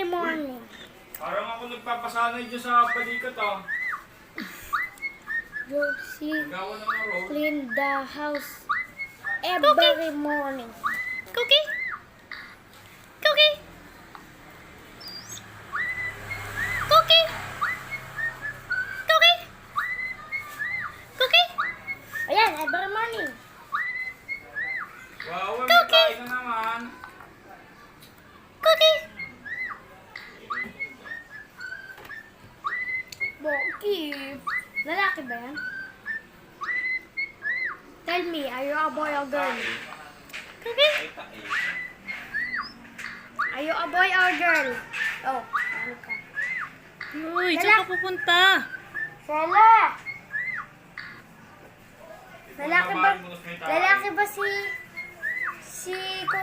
every morning. Parang ako nagpapasanay dyan sa balikat Josie Nagawa naman ng roll. clean the house every morning. Cookie? Cookie? Cookie? Cookie? Cookie? Ayan, every morning. Wow, may kain na naman. Cookie? Boki. Lalaki ba yan? Tell me, are you a boy or girl? Cookie? Are you a boy or girl? Oh, ano ka? Uy, saan ka pupunta? Sela! Lalaki ba si